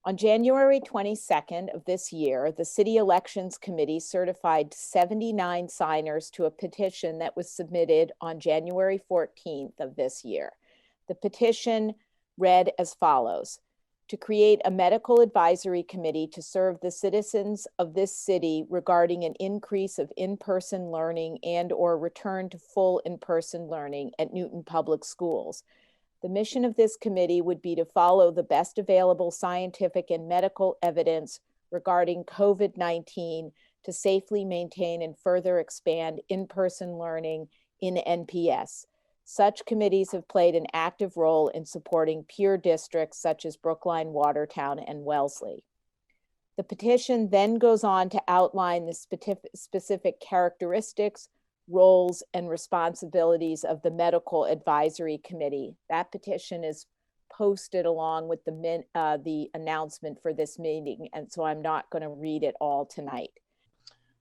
On January 22nd of this year, the City Elections Committee certified 79 signers to a petition that was submitted on January 14th of this year. The petition read as follows: to create a medical advisory committee to serve the citizens of this city regarding an increase of in-person learning and/or return to full in-person learning at Newton Public Schools. The mission of this committee would be to follow the best available scientific and medical evidence regarding COVID-19 to safely maintain and further expand in-person learning in NPS. Such committees have played an active role in supporting peer districts such as Brookline, Watertown, and Wellesley. The petition then goes on to outline the specific characteristics, roles, and responsibilities of the Medical Advisory Committee. That petition is posted along with the announcement for this meeting, and so I'm not going to read it all tonight.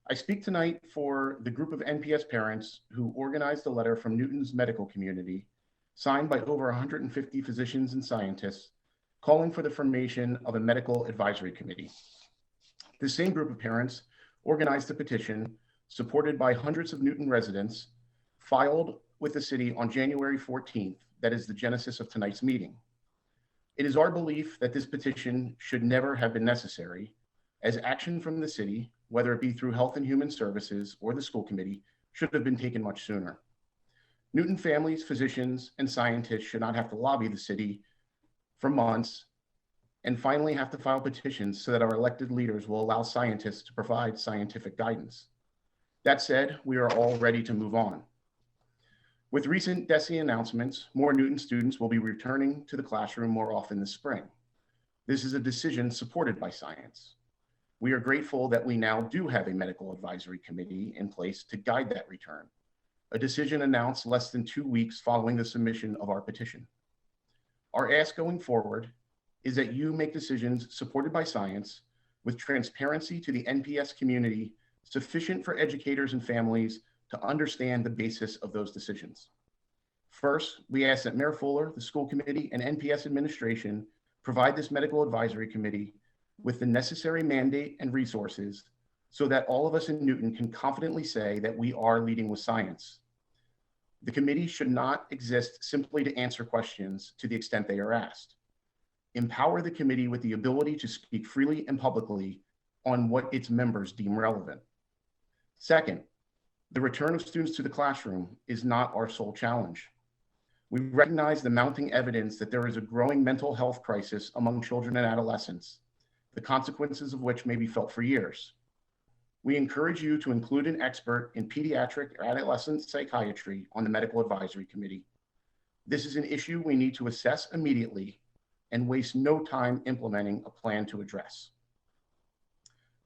I speak tonight for the group of NPS parents who organized a letter from Newton's medical community, signed by over 150 physicians and scientists, calling for the formation of a medical advisory committee. The same group of parents organized a petition supported by hundreds of Newton residents, filed with the city on January 14th, that is the genesis of tonight's meeting. It is our belief that this petition should never have been necessary, as action from the city, whether it be through Health and Human Services or the school committee, should have been taken much sooner. Newton families, physicians, and scientists should not have to lobby the city for months and finally have to file petitions so that our elected leaders will allow scientists to provide scientific guidance. That said, we are all ready to move on. With recent DESE announcements, more Newton students will be returning to the classroom more often this spring. This is a decision supported by science. We are grateful that we now do have a medical advisory committee in place to guide that return, a decision announced less than 2 weeks following the submission of our petition. Our ask going forward is that you make decisions supported by science with transparency to the NPS community sufficient for educators and families to understand the basis of those decisions. First, we ask that Mayor Fuller, the school committee, and NPS administration provide this medical advisory committee with the necessary mandate and resources so that all of us in Newton can confidently say that we are leading with science. The committee should not exist simply to answer questions to the extent they are asked. Empower the committee with the ability to speak freely and publicly on what its members deem relevant. Second, the return of students to the classroom is not our sole challenge. We recognize the mounting evidence that there is a growing mental health crisis among children and adolescents, the consequences of which may be felt for years. We encourage you to include an expert in pediatric or adolescent psychiatry on the medical advisory committee. This is an issue we need to assess immediately and waste no time implementing a plan to address.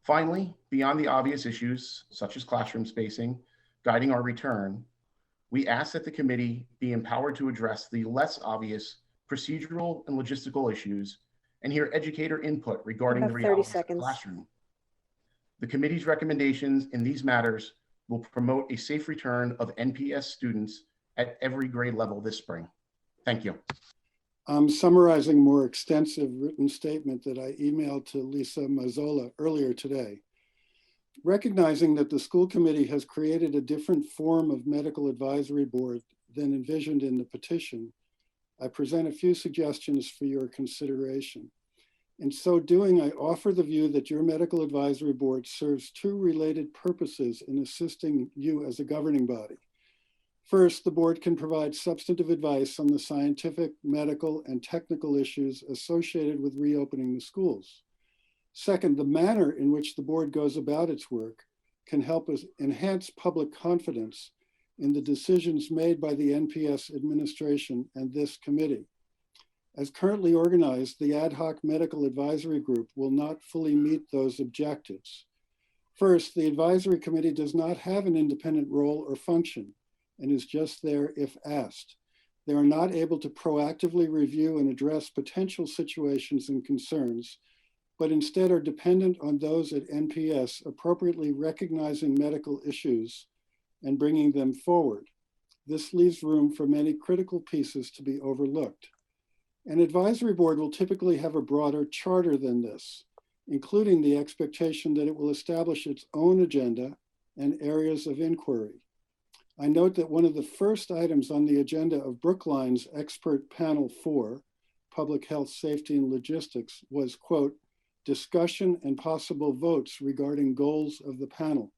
Finally, beyond the obvious issues, such as classroom spacing, guiding our return, we ask that the committee be empowered to address the less obvious procedural and logistical issues and hear educator input regarding the realities of the classroom. The committee's recommendations in these matters will promote a safe return of NPS students at every grade level this spring. Thank you. I'm summarizing a more extensive written statement that I emailed to Lisa Mazzola earlier today. Recognizing that the school committee has created a different form of medical advisory board than envisioned in the petition, I present a few suggestions for your consideration. In so doing, I offer the view that your medical advisory board serves two related purposes in assisting you as a governing body. First, the board can provide substantive advice on the scientific, medical, and technical issues associated with reopening the schools. Second, the manner in which the board goes about its work can help us enhance public confidence in the decisions made by the NPS administration and this committee. As currently organized, the ad hoc medical advisory group will not fully meet those objectives. First, the advisory committee does not have an independent role or function and is just there if asked. They are not able to proactively review and address potential situations and concerns, but instead are dependent on those at NPS appropriately recognizing medical issues and bringing them forward. This leaves room for many critical pieces to be overlooked. An advisory board will typically have a broader charter than this, including the expectation that it will establish its own agenda and areas of inquiry. I note that one of the first items on the agenda of Brookline's expert panel 4, Public Health, Safety, and Logistics, was, quote, discussion and possible votes regarding goals of the panel.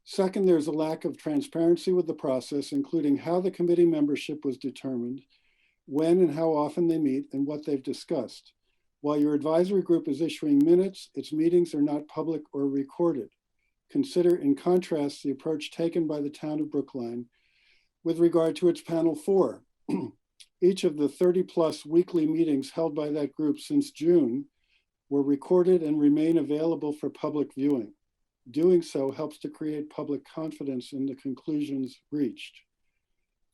Second, there's a lack of transparency with the process, including how the committee membership was determined, when and how often they meet, and what they've discussed. While your advisory group is issuing minutes, its meetings are not public or recorded. Consider, in contrast, the approach taken by the town of Brookline with regard to its panel 4. Each of the 30+ weekly meetings held by that group since June were recorded and remain available for public viewing. Doing so helps to create public confidence in the conclusions reached.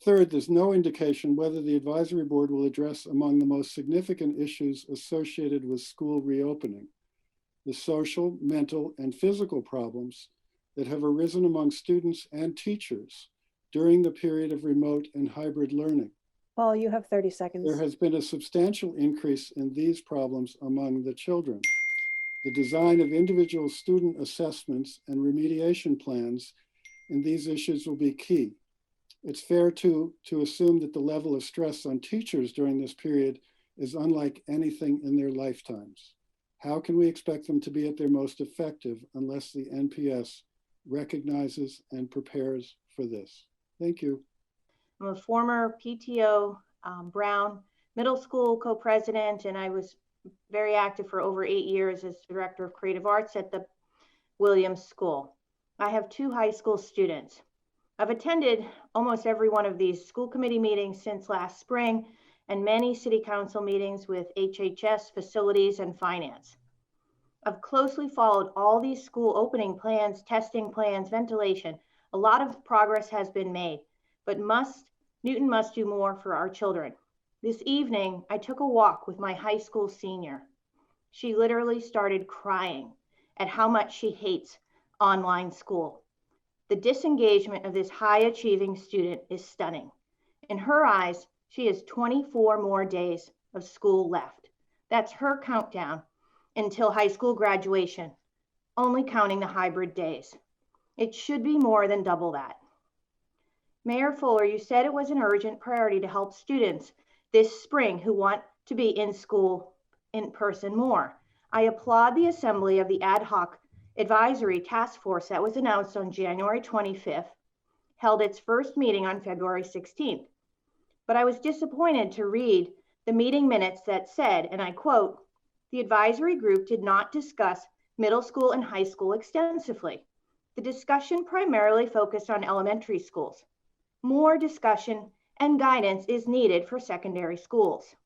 Third, there's no indication whether the advisory board will address among the most significant issues associated with school reopening, the social, mental, and physical problems that have arisen among students and teachers during the period of remote and hybrid learning. Paul, you have 30 seconds. There has been a substantial increase in these problems among the children. The design of individual student assessments and remediation plans in these issues will be key. It's fair to assume that the level of stress on teachers during this period is unlike anything in their lifetimes. How can we expect them to be at their most effective unless the NPS recognizes and prepares for this? Thank you. I'm a former PTO Brown Middle School co-president, and I was very active for over 8 years as director of creative arts at the Williams School. I have 2 high school students. I've attended almost every one of these school committee meetings since last spring and many city council meetings with HHS, facilities, and finance. I've closely followed all these school opening plans, testing plans, ventilation. A lot of progress has been made, but Newton must do more for our children. This evening, I took a walk with my high school senior. She literally started crying at how much she hates online school. The disengagement of this high-achieving student is stunning. In her eyes, she has 24 more days of school left. That's her countdown until high school graduation, only counting the hybrid days. It should be more than double that. Mayor Fuller, you said it was an urgent priority to help students this spring who want to be in school in person more. I applaud the assembly of the ad hoc advisory task force that was announced on January 25th, held its first meeting on February 16th. But I was disappointed to read the meeting minutes that said, and I quote, "The advisory group did not discuss middle school and high school extensively. The discussion primarily focused on elementary schools. More discussion and guidance is needed for secondary schools."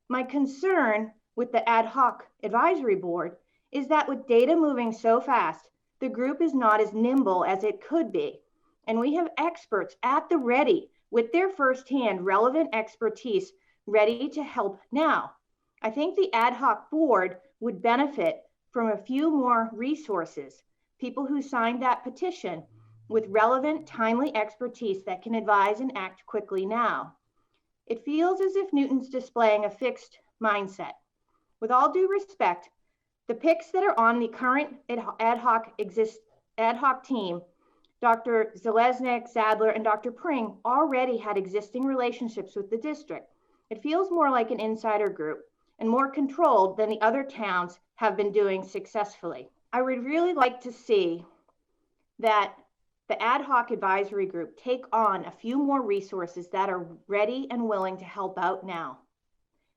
My concern with the ad hoc advisory board is that with data moving so fast, the group is not as nimble as it could be. And we have experts at the ready with their firsthand relevant expertise ready to help now. I think the ad hoc board would benefit from a few more resources, people who signed that petition with relevant, timely expertise that can advise and act quickly now. It feels as if Newton's displaying a fixed mindset. With all due respect, the picks that are on the current ad hoc team, Dr. Zalesnik, Sadler, and Dr. Pring already had existing relationships with the district. It feels more like an insider group and more controlled than the other towns have been doing successfully. I would really like to see that the ad hoc advisory group take on a few more resources that are ready and willing to help out now.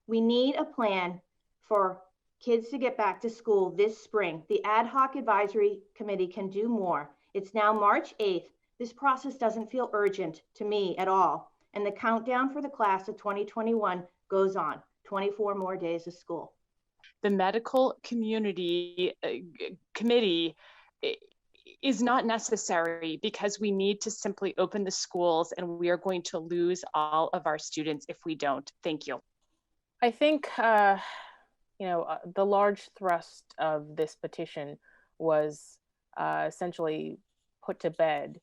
We need a plan for kids to get back to school this spring. The ad hoc advisory committee can do more. It's now March 8th. This process doesn't feel urgent to me at all. And the countdown for the class of 2021 goes on, 24 more days of school. The medical community committee is not necessary because we need to simply open the schools and we are going to lose all of our students if we don't. Thank you. I think, the large thrust of this petition was essentially put to bed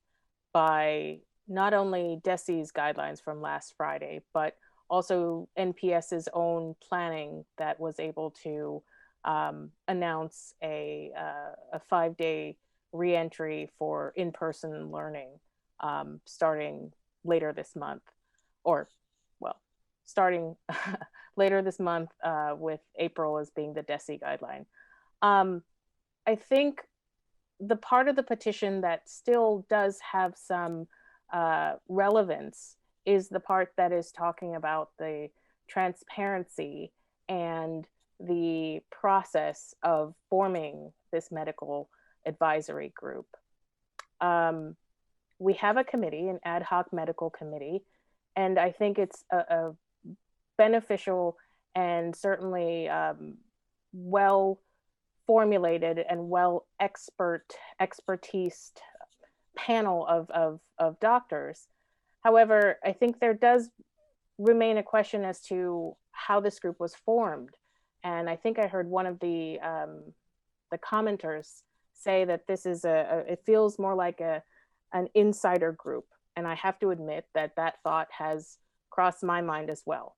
by not only DESE's guidelines from last Friday, but also NPS's own planning that was able to announce a 5-day reentry for in-person learning starting later this month, or well, starting later this month with April as being the DESE guideline. I think the part of the petition that still does have some relevance is the part that is talking about the transparency and the process of forming this medical advisory group. We have a committee, an ad hoc medical committee, and I think it's a beneficial and certainly well formulated and well expertised panel of doctors. However, I think there does remain a question as to how this group was formed. And I think I heard one of the commenters say that this is it feels more like an insider group. And I have to admit that that thought has crossed my mind as well.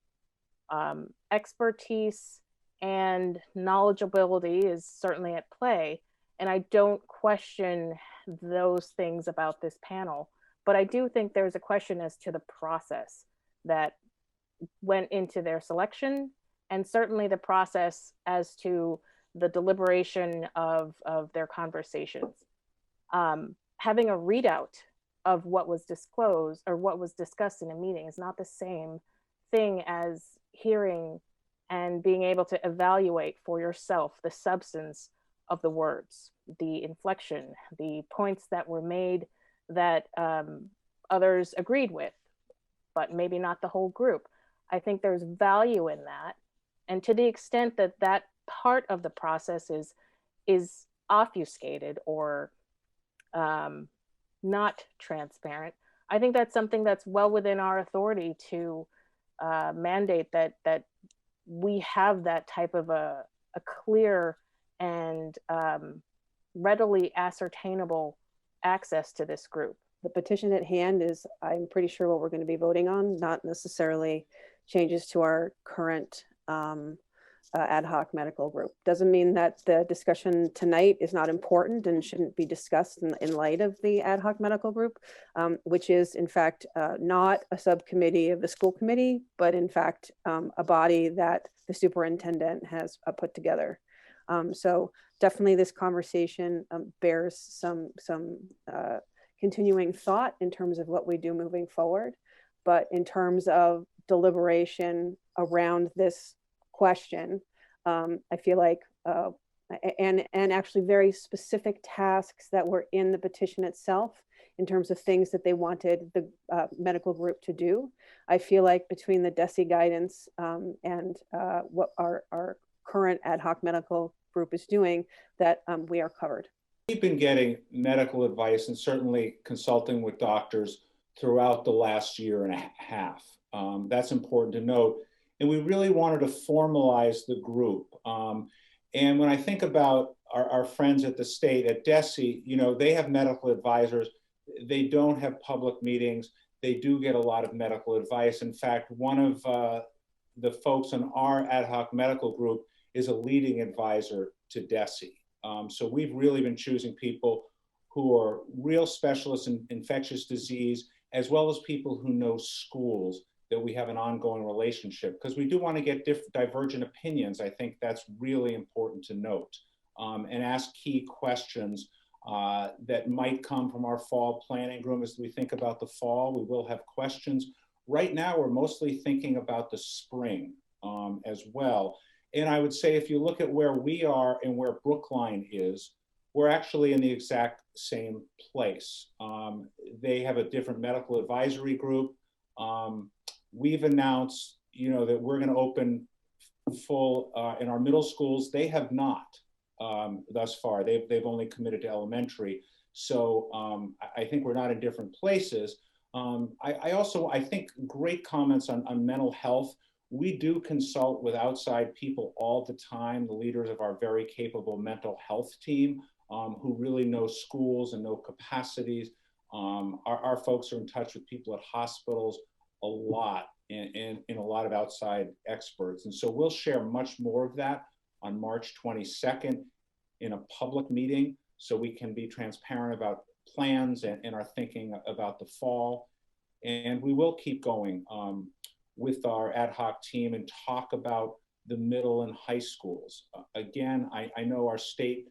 Expertise and knowledgeability is certainly at play. And I don't question those things about this panel, but I do think there's a question as to the process that went into their selection, and certainly the process as to the deliberation of their conversations. Having a readout of what was disclosed or what was discussed in a meeting is not the same thing as hearing and being able to evaluate for yourself the substance of the words, the inflection, the points that were made that others agreed with, but maybe not the whole group. I think there's value in that. And to the extent that that part of the process is obfuscated or not transparent, I think that's something that's well within our authority to mandate that we have that type of a clear and readily ascertainable access to this group. The petition at hand is, I'm pretty sure, what we're going to be voting on, not necessarily changes to our current ad hoc medical group. Doesn't mean that the discussion tonight is not important and shouldn't be discussed in light of the ad hoc medical group, which is in fact not a subcommittee of the school committee, but in fact a body that the superintendent has put together. So definitely this conversation bears some continuing thought in terms of what we do moving forward. But in terms of deliberation around this question, I feel like, and actually very specific tasks that were in the petition itself in terms of things that they wanted the medical group to do. I feel like between the DESE guidance and what our current ad hoc medical group is doing, that we are covered. We've been getting medical advice and certainly consulting with doctors throughout the last year and a half. That's important to note. And we really wanted to formalize the group. And when I think about our friends at the state, at DESE, you know, they have medical advisors. They don't have public meetings. They do get a lot of medical advice. In fact, one of the folks in our ad hoc medical group is a leading advisor to DESE. So we've really been choosing people who are real specialists in infectious disease, as well as people who know schools, that we have an ongoing relationship, because we do want to get divergent opinions. I think that's really important to note, and ask key questions that might come from our fall planning room. As we think about the fall, we will have questions. Right now, we're mostly thinking about the spring as well. And I would say if you look at where we are and where Brookline is, we're actually in the exact same place. They have a different medical advisory group. We've announced, you know, that we're going to open full in our middle schools. They have not thus far. They've only committed to elementary. So I think we're not in different places. I think great comments on mental health. We do consult with outside people all the time, the leaders of our very capable mental health team, who really know schools and know capacities. Our folks are in touch with people at hospitals a lot in a lot of outside experts. And so we'll share much more of that on March 22nd in a public meeting, so we can be transparent about plans and our thinking about the fall. And we will keep going with our ad hoc team and talk about the middle and high schools. Again, I know our state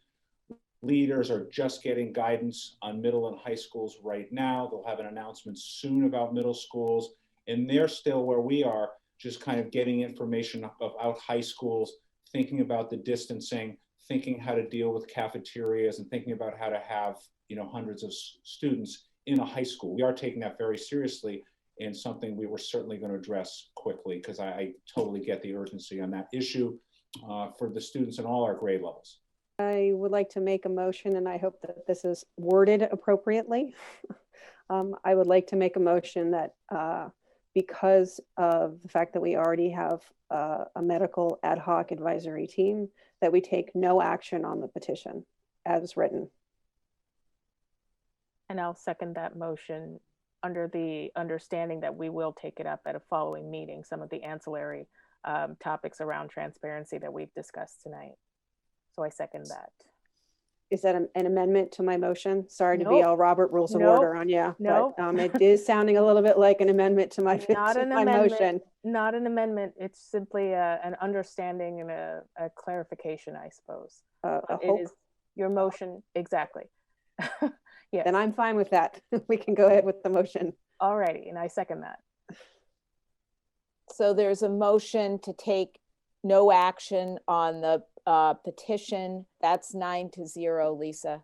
leaders are just getting guidance on middle and high schools right now. They'll have an announcement soon about middle schools, and they're still where we are, just kind of getting information about high schools, thinking about the distancing, thinking how to deal with cafeterias, and thinking about how to have, you know, hundreds of students in a high school. We are taking that very seriously, and something we were certainly going to address quickly, because I totally get the urgency on that issue for the students in all our grade levels. I would like to make a motion, and I hope that this is worded appropriately. I would like to make a motion that because of the fact that we already have a medical ad hoc advisory team, that we take no action on the petition as written. And I'll second that motion under the understanding that we will take it up at a following meeting, some of the ancillary topics around transparency that we've discussed tonight. So I second that. Is that an amendment to my motion? Sorry to be all Robert Rules of Order on you, but it is sounding a little bit like an amendment to my, motion. Not an amendment. It's simply an understanding and a clarification, I suppose. It is your motion, exactly. Yes. Then I'm fine with that. We can go ahead with the motion. All righty, and I second that. So there's a motion to take no action on the petition. That's 9-0, Lisa.